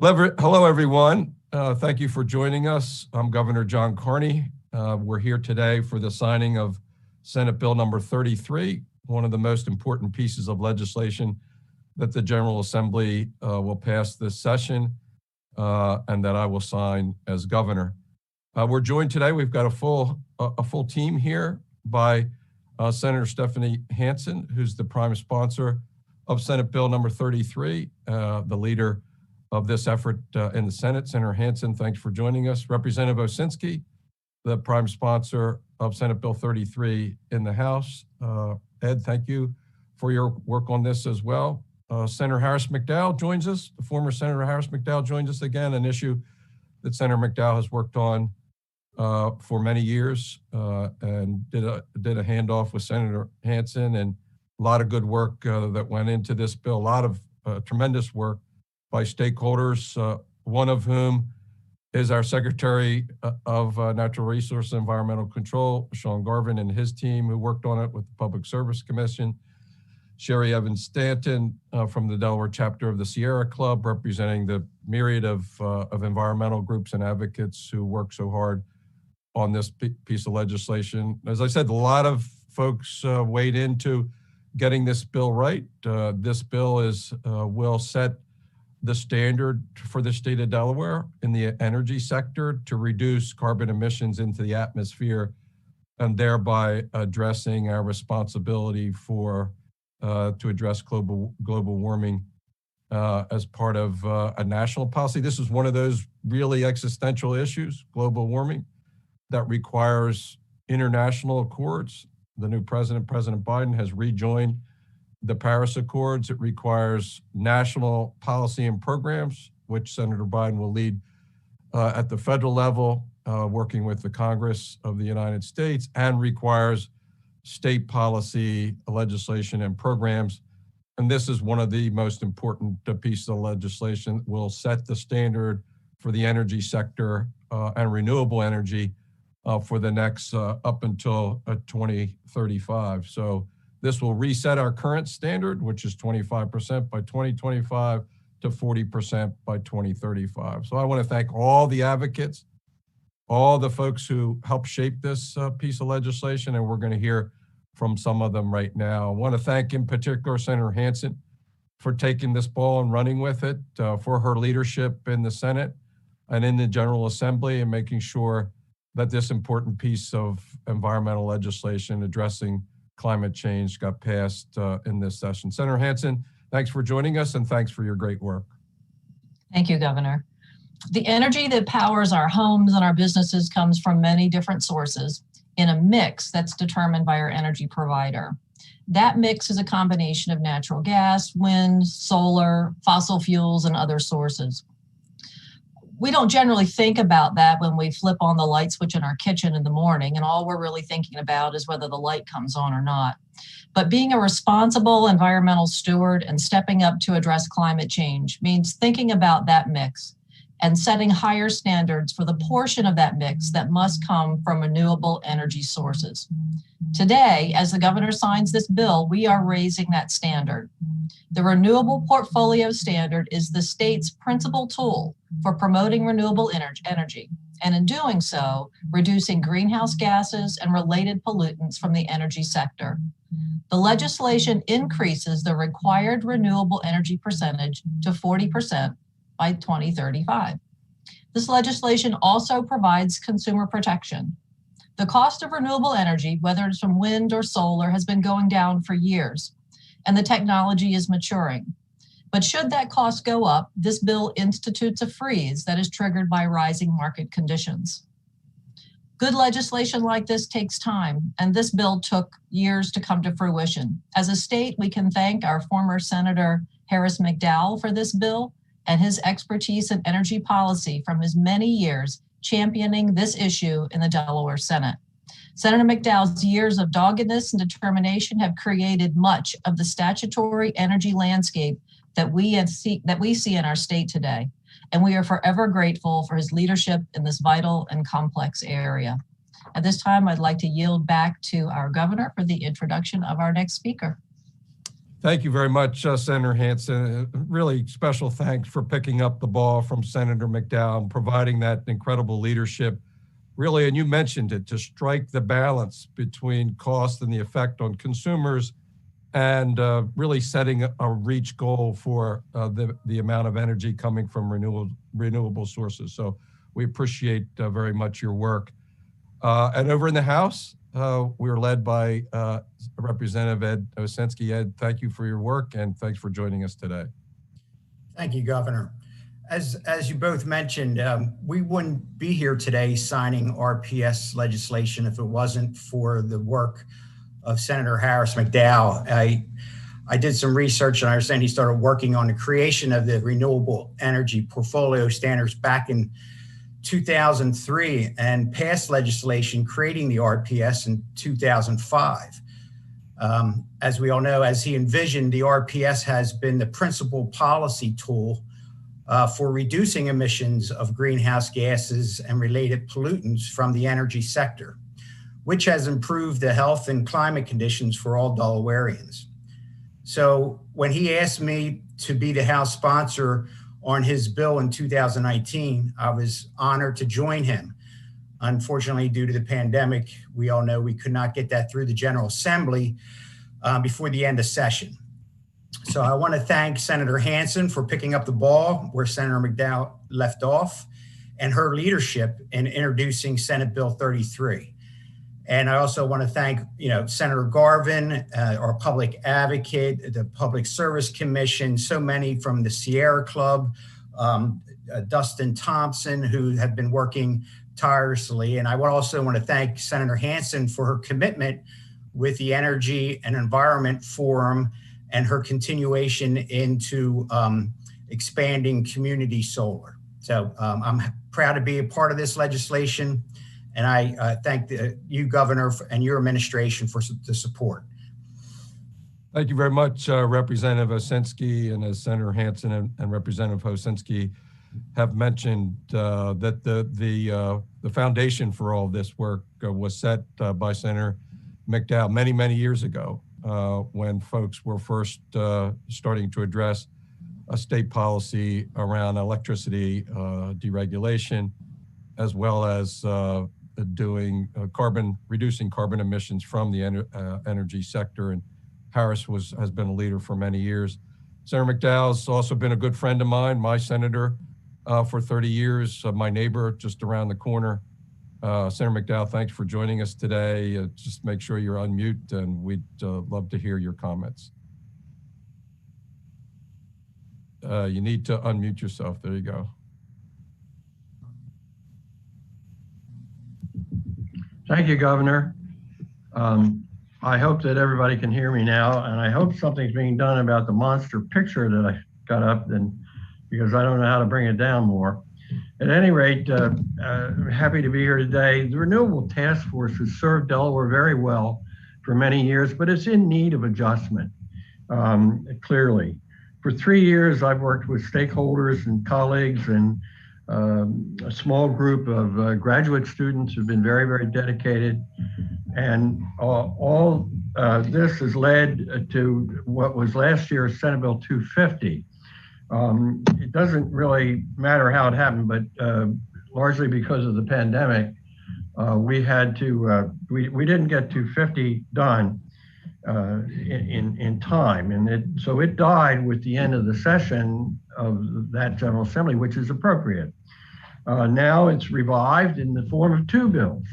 Hello, everyone. Thank you for joining us. I'm Governor John Carney. We're here today for the signing of Senate Bill number 33, one of the most important pieces of legislation that the General Assembly will pass this session and that I will sign as governor. We're joined today. We've got a full team here by Senator Stephanie Hansen, who's the prime sponsor of Senate Bill number 33, the leader of this effort in the Senate. Senator Hansen, thanks for joining us. Representative Osinski, the prime sponsor of Senate Bill 33 in the House. Ed, thank you for your work on this as well. Senator Harris McDowell joins us. The former Senator Harris McDowell joins us again, an issue that Senator McDowell has worked on for many years and did a handoff with Senator Hansen, and a lot of good work that went into this bill, a lot of tremendous work by stakeholders, one of whom is our Secretary of Natural Resources and Environmental Control, Sean Garvin, and his team who worked on it with the Public Service Commission. Sherry Evans Stanton from the Delaware chapter of the Sierra Club, representing the myriad of environmental groups and advocates who work so hard on this piece of legislation. As I said, a lot of folks weighed into getting this bill right. This bill will set the standard for the state of Delaware in the energy sector to reduce carbon emissions into the atmosphere, and thereby addressing our responsibility to address global warming as part of a national policy. This is one of those really existential issues, global warming, that requires international accords. The new president, President Biden, has rejoined the Paris Accords. It requires national policy and programs, which Senator Biden will lead at the federal level, working with the Congress of the United States, and requires state policy, legislation, and programs. And this is one of the most important pieces of legislation that will set the standard for the energy sector and renewable energy for the next up until 2035. So this will reset our current standard, which is 25% by 2025 to 40% by 2035. So I want to thank all the advocates, all the folks who helped shape this piece of legislation, and we're going to hear from some of them right now. I want to thank in particular Senator Hansen for taking this ball and running with it, for her leadership in the Senate and in the General Assembly, and making sure that this important piece of environmental legislation addressing climate change got passed in this session. Senator Hansen, thanks for joining us, and thanks for your great work. Thank you, Governor. The energy that powers our homes and our businesses comes from many different sources in a mix that's determined by our energy provider. That mix is a combination of natural gas, wind, solar, fossil fuels, and other sources. We don't generally think about that when we flip on the light switch in our kitchen in the morning, and all we're really thinking about is whether the light comes on or not. But being a responsible environmental steward and stepping up to address climate change means thinking about that mix and setting higher standards for the portion of that mix that must come from renewable energy sources. Today, as the governor signs this bill, we are raising that standard. The Renewable Portfolio Standard is the state's principal tool for promoting renewable energy, and in doing so, reducing greenhouse gases and related pollutants from the energy sector. The legislation increases the required renewable energy percentage to 40% by 2035. This legislation also provides consumer protection. The cost of renewable energy, whether it's from wind or solar, has been going down for years, and the technology is maturing. But should that cost go up, this bill institutes a freeze that is triggered by rising market conditions. Good legislation like this takes time, and this bill took years to come to fruition. As a state, we can thank our former Senator Harris McDowell for this bill and his expertise in energy policy from his many years championing this issue in the Delaware Senate. Senator McDowell's years of doggedness and determination have created much of the statutory energy landscape that we see in our state today, and we are forever grateful for his leadership in this vital and complex area. At this time, I'd like to yield back to our governor for the introduction of our next speaker. Thank you very much, Senator Hansen. Really special thanks for picking up the ball from Senator McDowell and providing that incredible leadership. Really, and you mentioned it, to strike the balance between cost and the effect on consumers, and really setting a reach goal for the amount of energy coming from renewable sources. So we appreciate very much your work. And over in the House, we're led by Representative Ed Osensky. Ed, thank you for your work, and thanks for joining us today. Thank you, Governor. As you both mentioned, we wouldn't be here today signing RPS legislation if it wasn't for the work of Senator Harris McDowell. I did some research, and I understand he started working on the creation of the Renewable Energy Portfolio Standards back in 2003 and passed legislation creating the RPS in 2005. As we all know, as he envisioned, the RPS has been the principal policy tool for reducing emissions of greenhouse gases and related pollutants from the energy sector, which has improved the health and climate conditions for all Delawareans. So when he asked me to be the House sponsor on his bill in 2019, I was honored to join him. Unfortunately, due to the pandemic, we all know we could not get that through the General Assembly before the end of session. So I want to thank Senator Hansen for picking up the ball where Senator McDowell left off, and her leadership in introducing Senate Bill 33. And I also want to thank, Senator Garvin, our public advocate, the Public Service Commission, so many from the Sierra Club, Dustin Thompson, who have been working tirelessly. And I would also want to thank Senator Hansen for her commitment with the Energy and Environment Forum and her continuation into expanding community solar. So I'm proud to be a part of this legislation. And I thank you, Governor, and your administration for the support. Thank you very much, Representative Osensky. And as Senator Hansen and Representative Osensky have mentioned, that the foundation for all this work was set by Senator McDowell many, many years ago, when folks were first starting to address a state policy around electricity deregulation, as well as reducing carbon emissions from the energy sector. And Harris has been a leader for many years. Senator McDowell's also been a good friend of mine, my senator for 30 years, my neighbor just around the corner. Senator McDowell, thanks for joining us today. Just make sure you're on mute, and we'd love to hear your comments. You need to unmute yourself. There you go. Thank you, Governor. I hope that everybody can hear me now, and I hope something's being done about the monster picture that I got up, because I don't know how to bring it down more. At any rate, happy to be here today. The Renewable Task Force has served Delaware very well for many years, but it's in need of adjustment, clearly. For 3 years, I've worked with stakeholders and colleagues and a small group of graduate students who've been very, very dedicated. And all this has led to what was last year's Senate Bill 250. It doesn't really matter how it happened, but largely because of the pandemic, we had to, we didn't get 250 done in time. And so it died with the end of the session of that General Assembly, which is appropriate. Now it's revived in the form of 2 bills.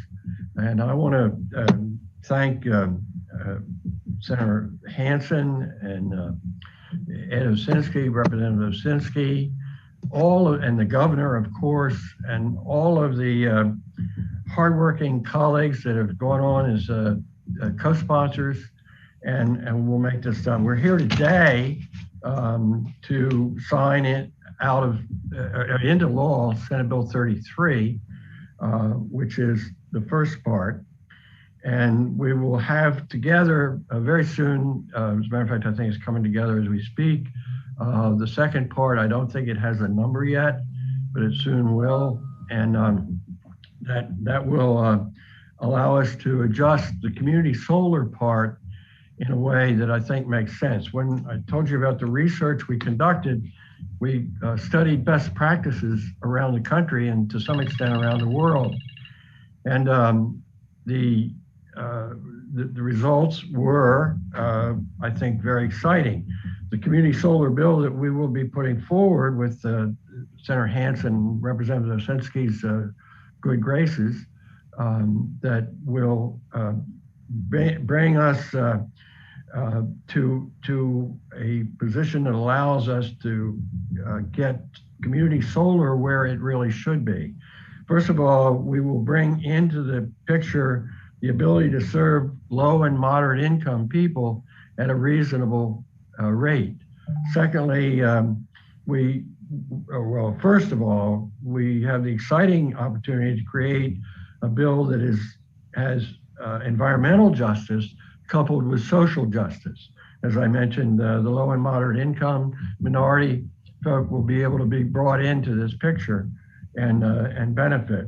And I want to thank Senator Hansen and Ed Osensky, Representative Osensky, and the governor, of course, and all of the hardworking colleagues that have gone on as co-sponsors, and we'll make this done. We're here today to sign it out of into law Senate Bill 33, which is the first part. And we will have together very soon, as a matter of fact, I think it's coming together as we speak. The second part, I don't think it has a number yet, but it soon will. And that will allow us to adjust the community solar part in a way that I think makes sense. When I told you about the research we conducted, we studied best practices around the country and to some extent around the world. And the results were, I think, very exciting. The community solar bill that we will be putting forward with Senator Hansen, Representative Osinski's good graces, that will bring us to a position that allows us to get community solar where it really should be. First of all, we will bring into the picture the ability to serve low and moderate income people at a reasonable rate. Secondly, first of all, we have the exciting opportunity to create a bill that has environmental justice coupled with social justice. As I mentioned, the low and moderate income minority folk will be able to be brought into this picture and benefit.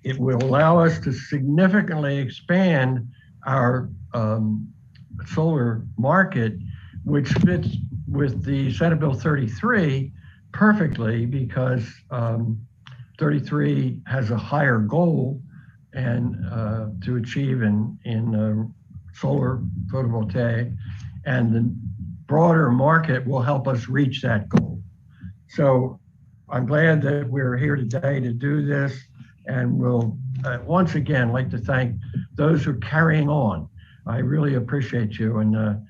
It will allow us to significantly expand our solar market, which fits with the Senate Bill 33 perfectly, because 33 has a higher goal and to achieve in solar photovoltaic, and the broader market will help us reach that goal. So I'm glad that we're here today to do this, and we'll once again like to thank those who are carrying on. I really appreciate you, and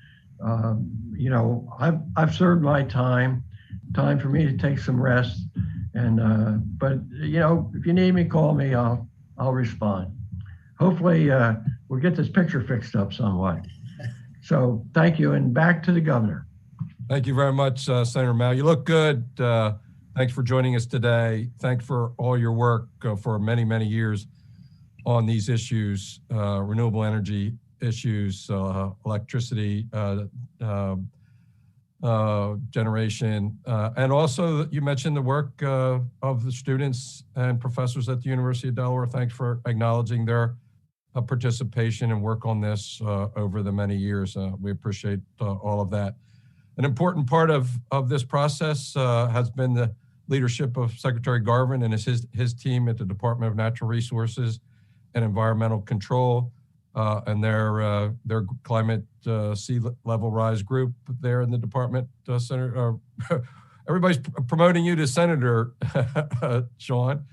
you know, I've served my time. Time for me to take some rest, and but you know, if you need me, call me. I'll respond. Hopefully, we'll get this picture fixed up somewhat. So thank you, and back to the governor. Thank you very much, Senator Mao. You look good. Thanks for joining us today. Thanks for all your work for many, many years on these issues, renewable energy issues, electricity generation, and also you mentioned the work of the students and professors at the University of Delaware. Thanks for acknowledging their participation and work on this over the many years. We appreciate all of that. An important part of this process has been the leadership of Secretary Garvin and his team at the Department of Natural Resources and Environmental Control, and their climate sea level rise group there in the department. Senator, everybody's promoting you to Senator, Sean.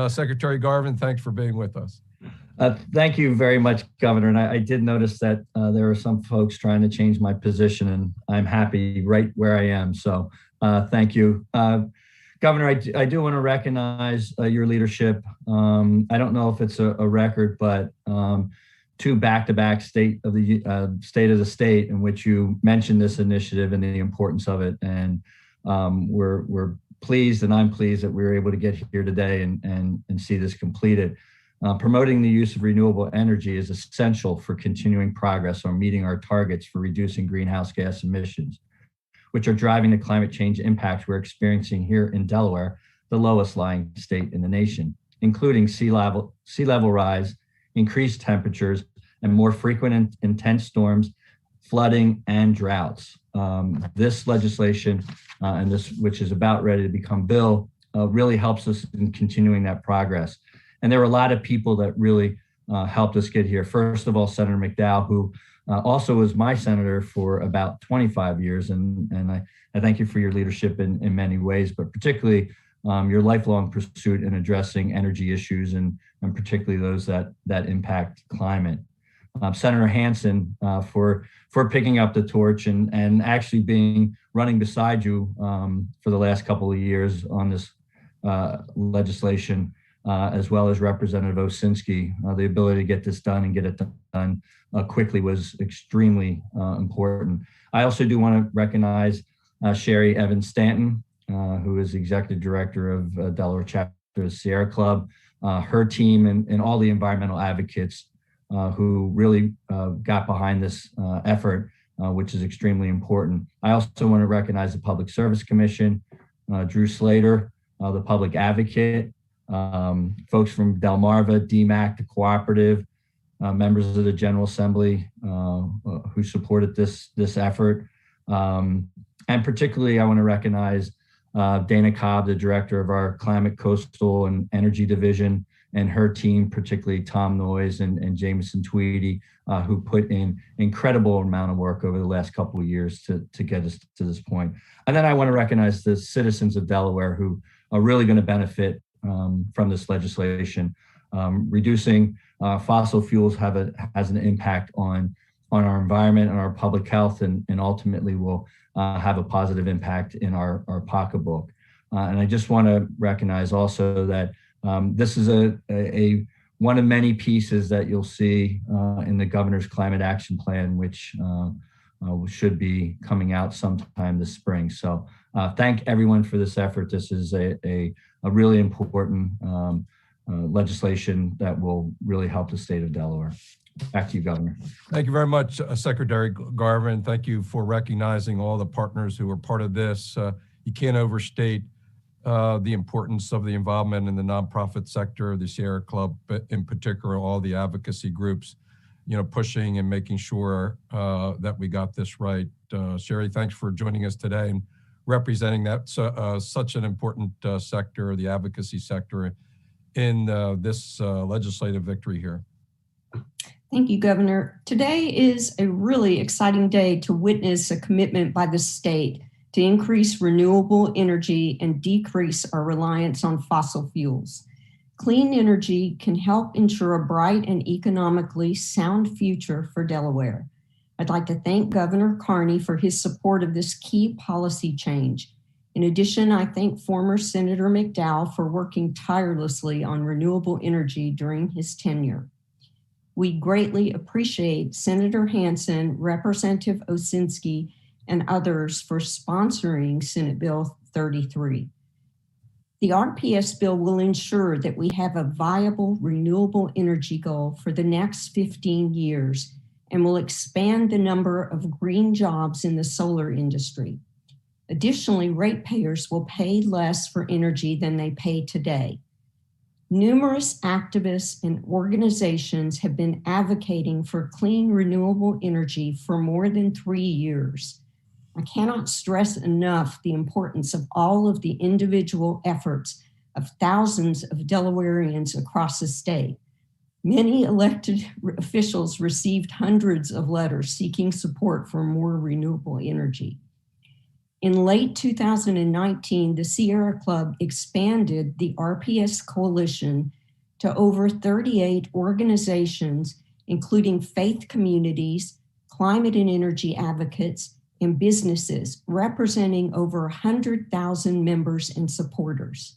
Secretary Garvin, thanks for being with us. Thank you very much, Governor. And I did notice that there are some folks trying to change my position, and I'm happy right where I am. So thank you. Governor, I do want to recognize your leadership. I don't know if it's a record, but 2 back-to-back state of the state in which you mentioned this initiative and the importance of it. And we're pleased, and I'm pleased that we were able to get here today and see this completed. Promoting the use of renewable energy is essential for continuing progress on meeting our targets for reducing greenhouse gas emissions, which are driving the climate change impacts we're experiencing here in Delaware, the lowest lying state in the nation, including sea level rise, increased temperatures, and more frequent and intense storms, flooding, and droughts. This legislation, and this, which is about ready to become bill, really helps us in continuing that progress. And there were a lot of people that really helped us get here. First of all, Senator McDowell, who also was my senator for about 25 years. And I thank you for your leadership in many ways, but particularly your lifelong pursuit in addressing energy issues and particularly those that impact climate. Senator Hansen for picking up the torch and actually running beside you for the last couple of years on this legislation, as well as Representative Osinski. The ability to get this done and get it done quickly was extremely important. I also do want to recognize Sherry Evans Stanton, who is Executive Director of Delaware Chapter of the Sierra Club, her team and all the environmental advocates who really got behind this effort, which is extremely important. I also want to recognize the Public Service Commission, Drew Slater, the public advocate, folks from Delmarva, DMAC, the cooperative, members of the General Assembly who supported this effort. And particularly, I want to recognize Dana Cobb, the director of our Climate, Coastal, and Energy Division, and her team, particularly Tom Noyes and Jameson Tweedy, who put in incredible amount of work over the last couple of years to get us to this point. And then I want to recognize the citizens of Delaware who are really going to benefit from this legislation. Reducing fossil fuels has an impact on our environment and our public health, and ultimately will have a positive impact in our pocketbook. And I just want to recognize also that this is a one of many pieces that you'll see in the governor's climate action plan, which should be coming out sometime this spring. So thank everyone for this effort. This is a really important legislation that will really help the state of Delaware. Back to you, Governor. Thank you very much, Secretary Garvin. Thank you for recognizing all the partners who are part of this. You can't overstate the importance of the involvement in the nonprofit sector, the Sierra Club in particular, all the advocacy groups, pushing and making sure that we got this right. Sherry, thanks for joining us today and representing that such an important sector, the advocacy sector, in this legislative victory here. Thank you, Governor. Today is a really exciting day to witness a commitment by the state to increase renewable energy and decrease our reliance on fossil fuels. Clean energy can help ensure a bright and economically sound future for Delaware. I'd like to thank Governor Carney for his support of this key policy change. In addition, I thank former Senator McDowell for working tirelessly on renewable energy during his tenure. We greatly appreciate Senator Hansen, Representative Osinski, and others for sponsoring Senate Bill 33. The RPS bill will ensure that we have a viable renewable energy goal for the next 15 years and will expand the number of green jobs in the solar industry. Additionally, ratepayers will pay less for energy than they pay today. Numerous activists and organizations have been advocating for clean renewable energy for more than 3 years. I cannot stress enough the importance of all of the individual efforts of thousands of Delawareans across the state. Many elected officials received hundreds of letters seeking support for more renewable energy. In late 2019, the Sierra Club expanded the RPS coalition to over 38 organizations, including faith communities, climate and energy advocates, and businesses, representing over 100,000 members and supporters.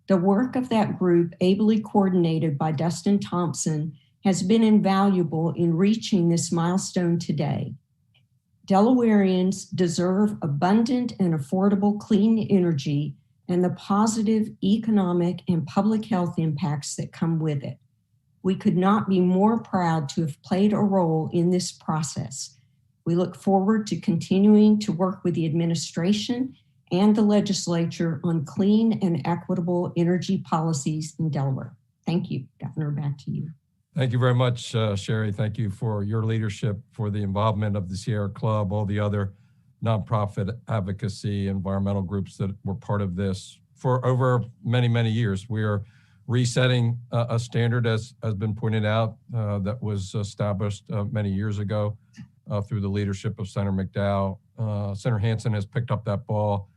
The work of that group, ably coordinated by Dustin Thompson, has been invaluable in reaching this milestone today. Delawareans deserve abundant and affordable clean energy and the positive economic and public health impacts that come with it. We could not be more proud to have played a role in this process. We look forward to continuing to work with the administration and the legislature on clean and equitable energy policies in Delaware. Thank you. Governor, back to you. Thank you very much, Sherry. Thank you for your leadership, for the involvement of the Sierra Club, all the other nonprofit advocacy, environmental groups that were part of this for over many, many years. We are resetting a standard, as has been pointed out, that was established many years ago through the leadership of Senator McDowell. Senator Hansen has picked up that ball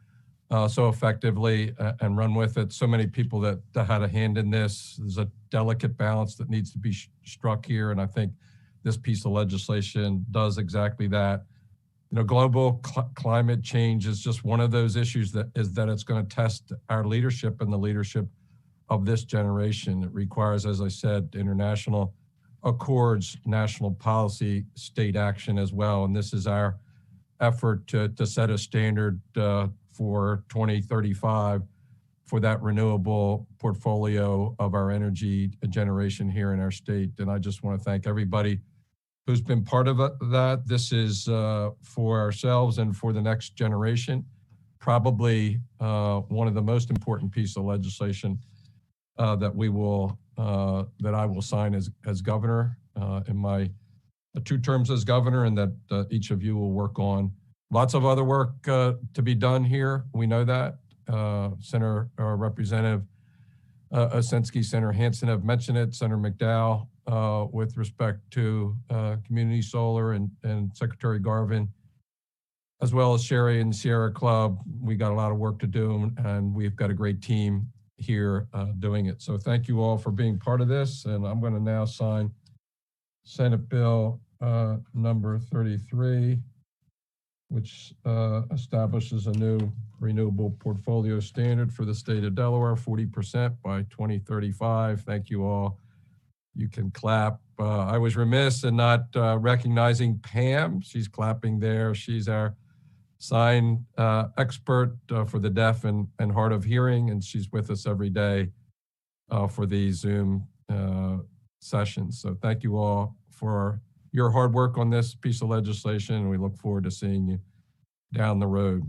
so effectively and run with it. So many people that had a hand in this. There's a delicate balance that needs to be struck here, and I think this piece of legislation does exactly that. Global climate change is just one of those issues that it's going to test our leadership and the leadership of this generation. It requires, as I said, international accords, national policy, state action as well. And this is our effort to set a standard for 2035 for that renewable portfolio of our energy generation here in our state. And I just want to thank everybody who's been part of that. This is for ourselves and for the next generation, probably one of the most important pieces of legislation that I will sign as governor. in my 2 terms as governor, and that each of you will work on. Lots of other work to be done here. We know that. Senator Representative Osensky, Senator Hansen have mentioned it, Senator McDowell with respect to community solar, and Secretary Garvin, as well as Sherry and Sierra Club. We got a lot of work to do, and we've got a great team here doing it. So thank you all for being part of this. And I'm going to now sign Senate Bill number 33, which establishes a new renewable portfolio standard for the state of Delaware, 40% by 2035. Thank you all. You can clap. I was remiss in not recognizing Pam. She's clapping there. She's our sign expert for the deaf and hard of hearing, and she's with us every day for these Zoom sessions. So thank you all for your hard work on this piece of legislation, and we look forward to seeing you down the road.